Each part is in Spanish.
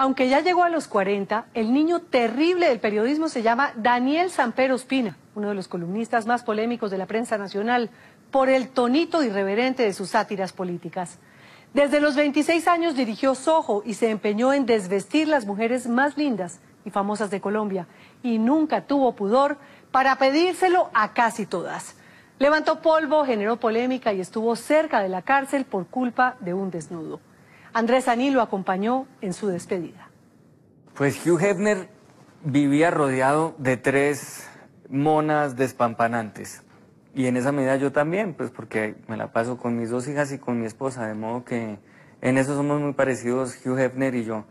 Aunque ya llegó a los 40, el niño terrible del periodismo se llama Daniel Samper Ospina, uno de los columnistas más polémicos de la prensa nacional, por el tonito irreverente de sus sátiras políticas. Desde los 26 años dirigió Soho y se empeñó en desvestir las mujeres más lindas y famosas de Colombia, y nunca tuvo pudor para pedírselo a casi todas. Levantó polvo, generó polémica y estuvo cerca de la cárcel por culpa de un desnudo. Andrés Aní lo acompañó en su despedida. Pues Hugh Hefner vivía rodeado de 3 monas despampanantes. Y en esa medida yo también, pues porque me la paso con mis 2 hijas y con mi esposa, de modo que en eso somos muy parecidos Hugh Hefner y yo.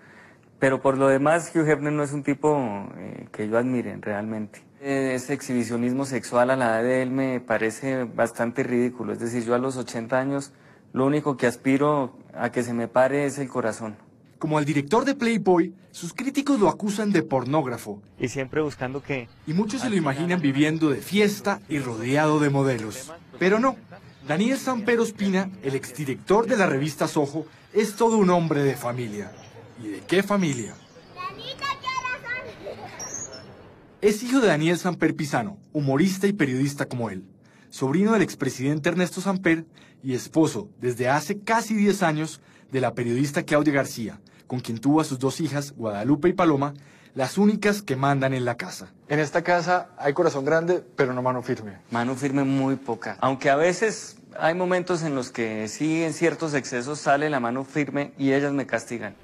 Pero por lo demás, Hugh Hefner no es un tipo que yo admire realmente. Ese exhibicionismo sexual a la edad de él me parece bastante ridículo. Es decir, yo a los 80 años, lo único que aspiro a que se me pare es el corazón. Como al director de Playboy, sus críticos lo acusan de pornógrafo. Y siempre buscando que... Y muchos se lo imaginan viviendo de fiesta y rodeado de modelos. Pero no, Daniel Samper Ospina, el exdirector de la revista Soho, es todo un hombre de familia. ¿Y de qué familia? Es hijo de Daniel Samper Pisano, humorista y periodista como él, sobrino del expresidente Ernesto Samper y esposo, desde hace casi 10 años, de la periodista Claudia García, con quien tuvo a sus 2 hijas, Guadalupe y Paloma, las únicas que mandan en la casa. En esta casa hay corazón grande, pero no mano firme. Mano firme muy poca. Aunque a veces hay momentos en los que sí, en ciertos excesos sale la mano firme y ellas me castigan.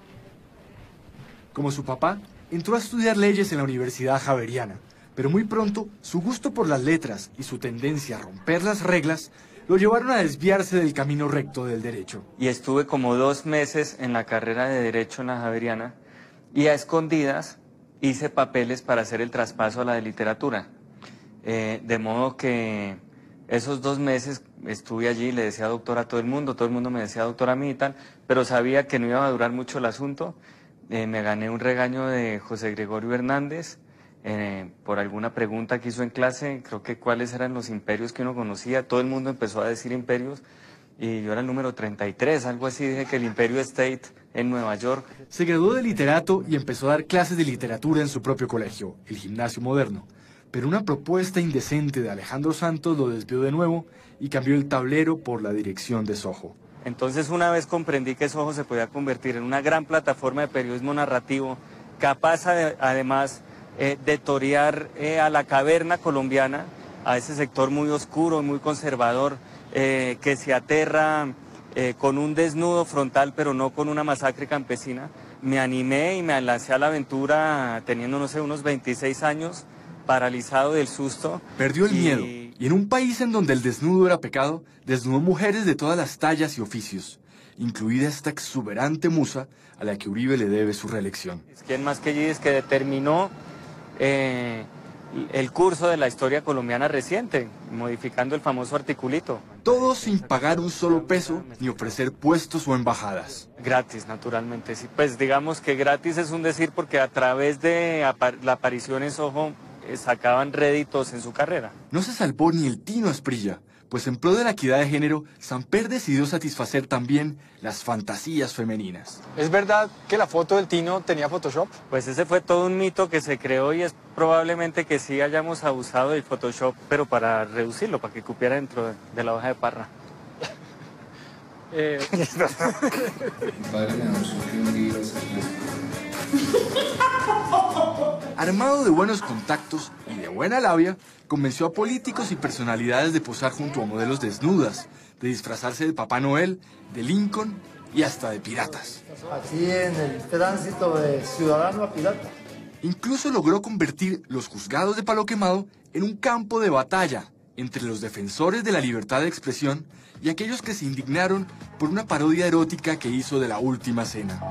Como su papá, entró a estudiar leyes en la Universidad Javeriana, pero muy pronto su gusto por las letras y su tendencia a romper las reglas lo llevaron a desviarse del camino recto del derecho. Y estuve como 2 meses en la carrera de Derecho en la Javeriana y a escondidas hice papeles para hacer el traspaso a la de Literatura. De modo que esos 2 meses estuve allí, le decía doctor a todo el mundo me decía doctor a mí y tal, pero sabía que no iba a durar mucho el asunto. Me gané un regaño de José Gregorio Hernández por alguna pregunta que hizo en clase, creo que cuáles eran los imperios que uno conocía. Todo el mundo empezó a decir imperios y yo era el número 33, algo así, dije que el Imperio State en Nueva York. Se graduó de literato y empezó a dar clases de literatura en su propio colegio, el Gimnasio Moderno. Pero una propuesta indecente de Alejandro Santos lo desvió de nuevo y cambió el tablero por la dirección de Soho. Entonces una vez comprendí que Soho se podía convertir en una gran plataforma de periodismo narrativo, capaz además de torear a la caverna colombiana, a ese sector muy oscuro, muy conservador, que se aterra con un desnudo frontal, pero no con una masacre campesina. Me animé y me lancé a la aventura teniendo, no sé, unos 26 años, paralizado del susto. Perdió el miedo, y en un país en donde el desnudo era pecado, desnudó mujeres de todas las tallas y oficios, incluida esta exuberante musa a la que Uribe le debe su reelección. ¿Quién más que Gidis, que determinó el curso de la historia colombiana reciente, modificando el famoso articulito? Todo sin pagar un solo peso ni ofrecer puestos o embajadas. Gratis, naturalmente, sí. Pues digamos que gratis es un decir porque a través de la aparición en Soho sacaban réditos en su carrera. No se salvó ni el Tino Asprilla, pues en pro de la equidad de género, Samper decidió satisfacer también las fantasías femeninas. ¿Es verdad que la foto del Tino tenía Photoshop? Pues ese fue todo un mito que se creó y es probablemente que sí hayamos abusado del Photoshop, pero para reducirlo, para que cupiera dentro de la hoja de parra. Armado de buenos contactos y de buena labia, convenció a políticos y personalidades de posar junto a modelos desnudas, de disfrazarse de Papá Noel, de Lincoln y hasta de piratas. Aquí en el tránsito de ciudadano a pirata. Incluso logró convertir los juzgados de Palo Quemado en un campo de batalla entre los defensores de la libertad de expresión y aquellos que se indignaron por una parodia erótica que hizo de La Última Cena.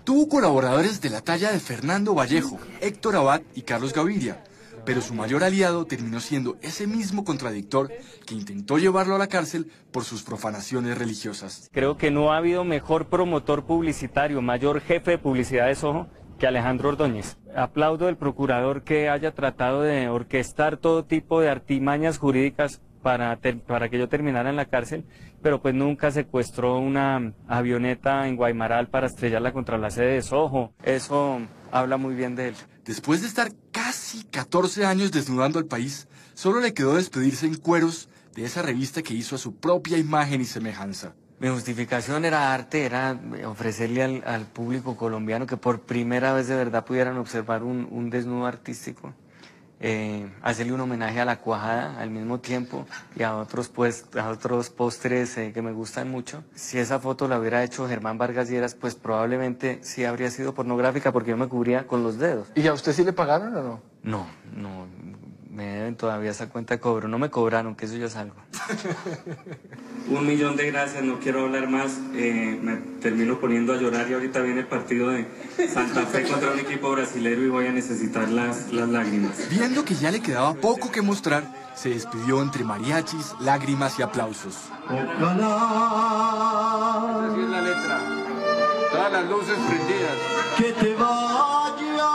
Tuvo colaboradores de la talla de Fernando Vallejo, Héctor Abad y Carlos Gaviria, pero su mayor aliado terminó siendo ese mismo contradictor que intentó llevarlo a la cárcel por sus profanaciones religiosas. Creo que no ha habido mejor promotor publicitario, mayor jefe de publicidad de Soho que Alejandro Ordóñez. Aplaudo al procurador que haya tratado de orquestar todo tipo de artimañas jurídicas para que yo terminara en la cárcel, pero pues nunca secuestró una avioneta en Guaymaral para estrellarla contra la sede de Soho. Eso habla muy bien de él. Después de estar casi 14 años desnudando al país, solo le quedó despedirse en cueros de esa revista que hizo a su propia imagen y semejanza. Mi justificación era arte, era ofrecerle al público colombiano que por primera vez de verdad pudieran observar un desnudo artístico. Hacerle un homenaje a la cuajada al mismo tiempo y a otros postres que me gustan mucho. Si esa foto la hubiera hecho Germán Vargas Lleras, pues probablemente sí habría sido pornográfica porque yo me cubría con los dedos. ¿Y a usted sí le pagaron o no? No, me deben todavía esa cuenta de cobro. No me cobraron, que eso ya es algo. 1.000.000 de gracias, no quiero hablar más. Me termino poniendo a llorar y ahorita viene el partido de Santa Fe contra un equipo brasilero y voy a necesitar las lágrimas. Viendo que ya le quedaba poco que mostrar, se despidió entre mariachis, lágrimas y aplausos. Ojalá. Así es la letra. Todas las luces prendidas. Que te vaya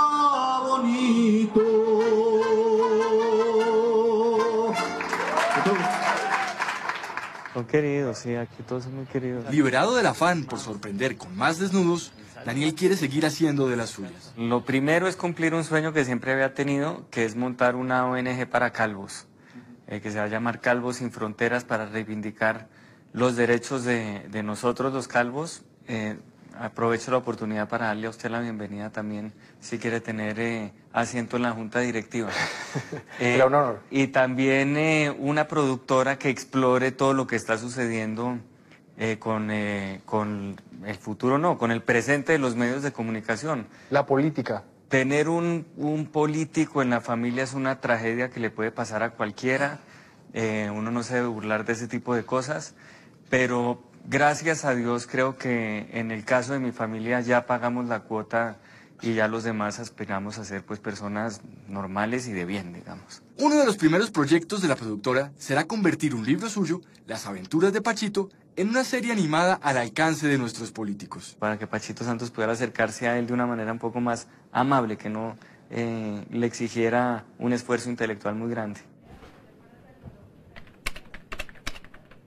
bonito. Son queridos, sí, aquí todos son muy queridos. Liberado del afán por sorprender con más desnudos, Daniel quiere seguir haciendo de las suyas. Lo primero es cumplir un sueño que siempre había tenido, que es montar una ONG para calvos, que se va a llamar Calvos Sin Fronteras, para reivindicar los derechos de nosotros los calvos. Aprovecho la oportunidad para darle a usted la bienvenida también, si quiere tener asiento en la junta directiva. Era un honor. Y también una productora que explore todo lo que está sucediendo con el futuro, no, con el presente de los medios de comunicación. La política. Tener un político en la familia es una tragedia que le puede pasar a cualquiera. Uno no se debe burlar de ese tipo de cosas, pero gracias a Dios creo que en el caso de mi familia ya pagamos la cuota y ya los demás aspiramos a ser pues personas normales y de bien, digamos. Uno de los primeros proyectos de la productora será convertir un libro suyo, Las aventuras de Pachito, en una serie animada al alcance de nuestros políticos. Para que Pachito Santos pudiera acercarse a él de una manera un poco más amable, que no le exigiera un esfuerzo intelectual muy grande.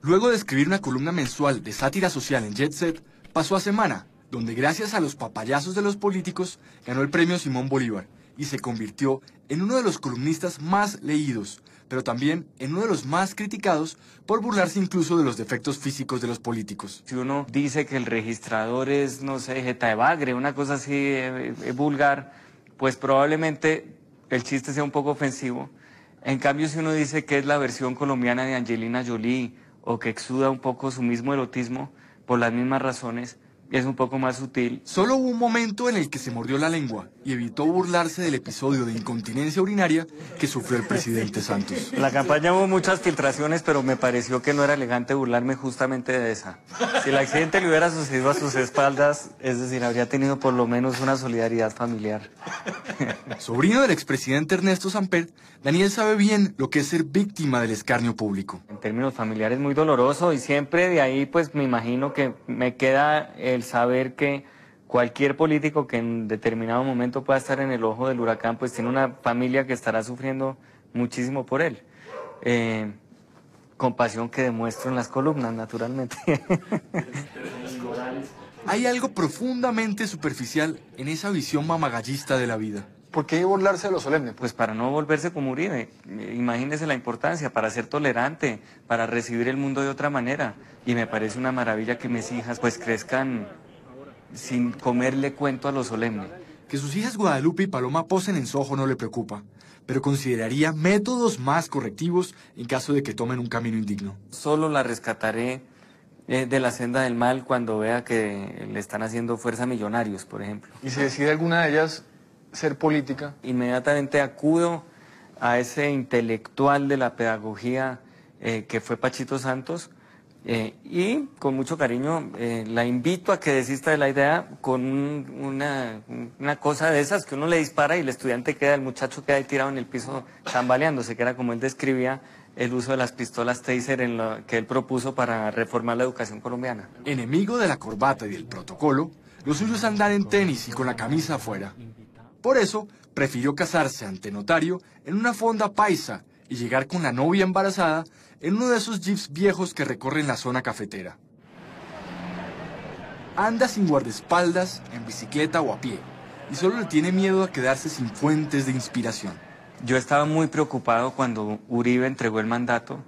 Luego de escribir una columna mensual de sátira social en Jet Set, pasó a Semana, donde gracias a los papayazos de los políticos ganó el premio Simón Bolívar y se convirtió en uno de los columnistas más leídos, pero también en uno de los más criticados por burlarse incluso de los defectos físicos de los políticos. Si uno dice que el registrador es, no sé, jeta de bagre, una cosa así vulgar, pues probablemente el chiste sea un poco ofensivo. En cambio, si uno dice que es la versión colombiana de Angelina Jolie, o que exuda un poco su mismo erotismo, por las mismas razones, es un poco más sutil. Solo hubo un momento en el que se mordió la lengua y evitó burlarse del episodio de incontinencia urinaria que sufrió el presidente Santos. En la campaña hubo muchas filtraciones, pero me pareció que no era elegante burlarme justamente de esa. Si el accidente le hubiera sucedido a sus espaldas, es decir, habría tenido por lo menos una solidaridad familiar. Sobrino del expresidente Ernesto Samper, Daniel sabe bien lo que es ser víctima del escarnio público. En términos familiares muy doloroso y siempre de ahí pues me imagino que me queda el saber que cualquier político que en determinado momento pueda estar en el ojo del huracán pues tiene una familia que estará sufriendo muchísimo por él. Compasión que demuestro en las columnas, naturalmente. Hay algo profundamente superficial en esa visión mamagallista de la vida. ¿Por qué burlarse de lo solemne? Pues para no volverse como Uribe. Imagínese la importancia, para ser tolerante, para recibir el mundo de otra manera. Y me parece una maravilla que mis hijas pues crezcan sin comerle cuento a lo solemne. Que sus hijas Guadalupe y Paloma posen en Soho no le preocupa, pero consideraría métodos más correctivos en caso de que tomen un camino indigno. Solo la rescataré de la senda del mal cuando vea que le están haciendo fuerza a millonarios, por ejemplo. ¿Y si decide alguna de ellas ser política? Inmediatamente acudo a ese intelectual de la pedagogía que fue Pachito Santos y con mucho cariño la invito a que desista de la idea con una cosa de esas que uno le dispara y el estudiante queda, el muchacho queda ahí tirado en el piso tambaleándose, que era como él describía el uso de las pistolas Taser que él propuso para reformar la educación colombiana. Enemigo de la corbata y del protocolo, lo suyo es andar en tenis y con la camisa afuera. Por eso, prefirió casarse ante notario en una fonda paisa, y llegar con la novia embarazada en uno de esos jeeps viejos que recorren la zona cafetera. Anda sin guardaespaldas, en bicicleta o a pie, y solo le tiene miedo a quedarse sin fuentes de inspiración. Yo estaba muy preocupado cuando Uribe entregó el mandato.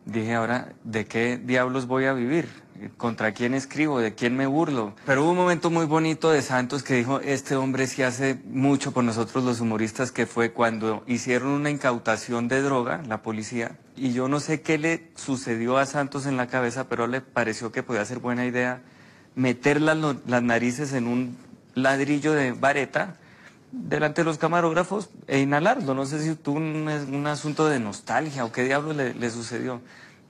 Dije, ahora, ¿de qué diablos voy a vivir? ¿Contra quién escribo? ¿De quién me burlo? Pero hubo un momento muy bonito de Santos que dijo, este hombre sí hace mucho por nosotros los humoristas, que fue cuando hicieron una incautación de droga, la policía, y yo no sé qué le sucedió a Santos en la cabeza, pero le pareció que podía ser buena idea meter las narices en un ladrillo de vareta delante de los camarógrafos e inhalarlo. No sé si tuvo un asunto de nostalgia o qué diablos le sucedió.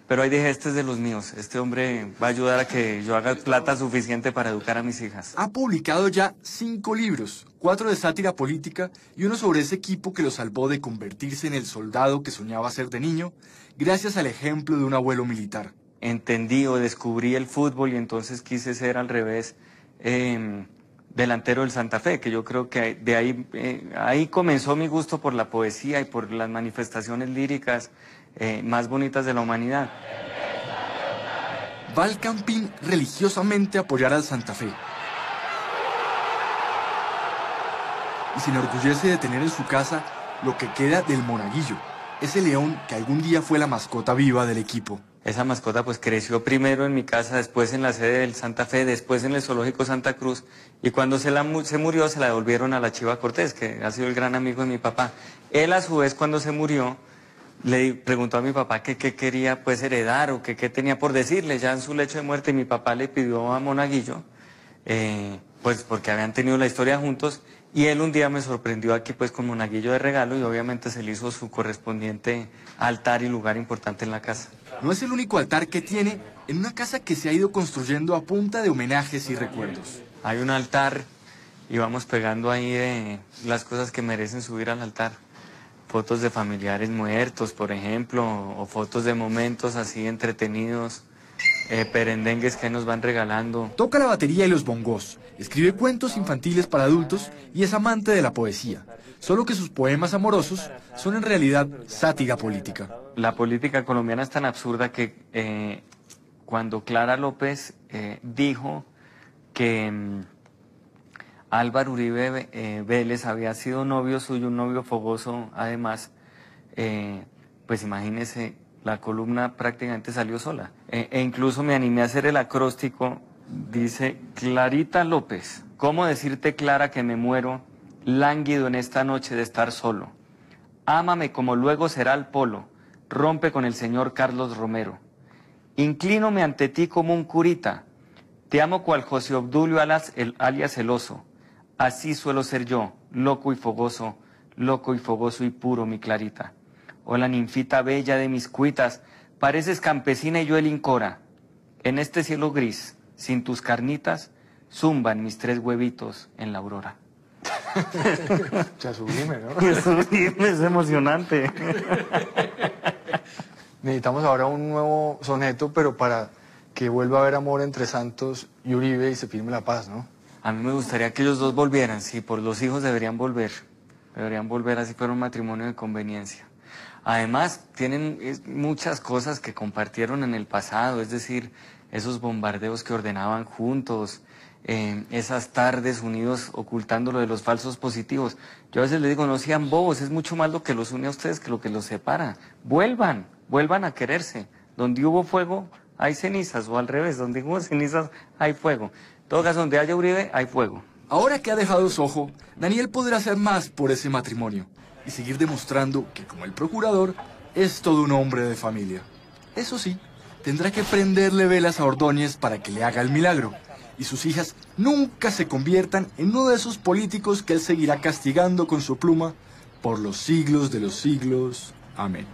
Pero ahí dije, este es de los míos. Este hombre va a ayudar a que yo haga plata suficiente para educar a mis hijas. Ha publicado ya 5 libros, 4 de sátira política y uno sobre ese equipo que lo salvó de convertirse en el soldado que soñaba ser de niño, gracias al ejemplo de un abuelo militar. Entendí o descubrí el fútbol y entonces quise ser al revés delantero del Santa Fe, que yo creo que de ahí comenzó mi gusto por la poesía y por las manifestaciones líricas más bonitas de la humanidad. Va al Campín religiosamente a apoyar al Santa Fe. Y se enorgullece de tener en su casa lo que queda del monaguillo, ese león que algún día fue la mascota viva del equipo. Esa mascota pues creció primero en mi casa, después en la sede del Santa Fe, después en el zoológico Santa Cruz, y cuando se murió se la devolvieron a la Chiva Cortés, que ha sido el gran amigo de mi papá. Él a su vez cuando se murió le preguntó a mi papá qué quería pues heredar o qué tenía por decirle ya en su lecho de muerte, y mi papá le pidió a Monaguillo, pues porque habían tenido la historia juntos, y él un día me sorprendió aquí pues con Monaguillo de regalo, y obviamente se le hizo su correspondiente altar y lugar importante en la casa. No es el único altar que tiene en una casa que se ha ido construyendo a punta de homenajes y recuerdos. Hay un altar y vamos pegando ahí las cosas que merecen subir al altar. Fotos de familiares muertos, por ejemplo, o fotos de momentos así entretenidos, perendengues que nos van regalando. Toca la batería y los bongos, escribe cuentos infantiles para adultos y es amante de la poesía, solo que sus poemas amorosos son en realidad sátira política. La política colombiana es tan absurda que cuando Clara López dijo que Álvaro Uribe Vélez había sido novio suyo, un novio fogoso además, pues imagínese, la columna prácticamente salió sola. E incluso me animé a hacer el acróstico, dice: Clarita López, ¿cómo decirte, Clara, que me muero lánguido en esta noche de estar solo? Ámame como luego será el polo, rompe con el señor Carlos Romero. Inclínome ante ti como un curita, te amo cual José Obdulio alias el oso. Así suelo ser yo, loco y fogoso y puro, mi Clarita. Hola, ninfita bella de mis cuitas, pareces campesina y yo el incora. En este cielo gris, sin tus carnitas, zumban mis 3 huevitos en la aurora. Ya sublime, ¿no? Es emocionante. Necesitamos ahora un nuevo soneto, pero para que vuelva a haber amor entre Santos y Uribe y se firme la paz, ¿no? A mí me gustaría que ellos dos volvieran, sí, por los hijos deberían volver así fuera un matrimonio de conveniencia. Además, tienen muchas cosas que compartieron en el pasado, es decir, esos bombardeos que ordenaban juntos, esas tardes unidos ocultando lo de los falsos positivos. Yo a veces les digo, no sean bobos, es mucho más lo que los une a ustedes que lo que los separa. Vuelvan a quererse. Donde hubo fuego, hay cenizas, o al revés, donde hubo cenizas, hay fuego. En todo caso, donde haya Uribe, hay fuego. Ahora que ha dejado Sojo, Daniel podrá hacer más por ese matrimonio y seguir demostrando que, como el procurador, es todo un hombre de familia. Eso sí, tendrá que prenderle velas a Ordóñez para que le haga el milagro y sus hijas nunca se conviertan en uno de esos políticos que él seguirá castigando con su pluma por los siglos de los siglos. Amén.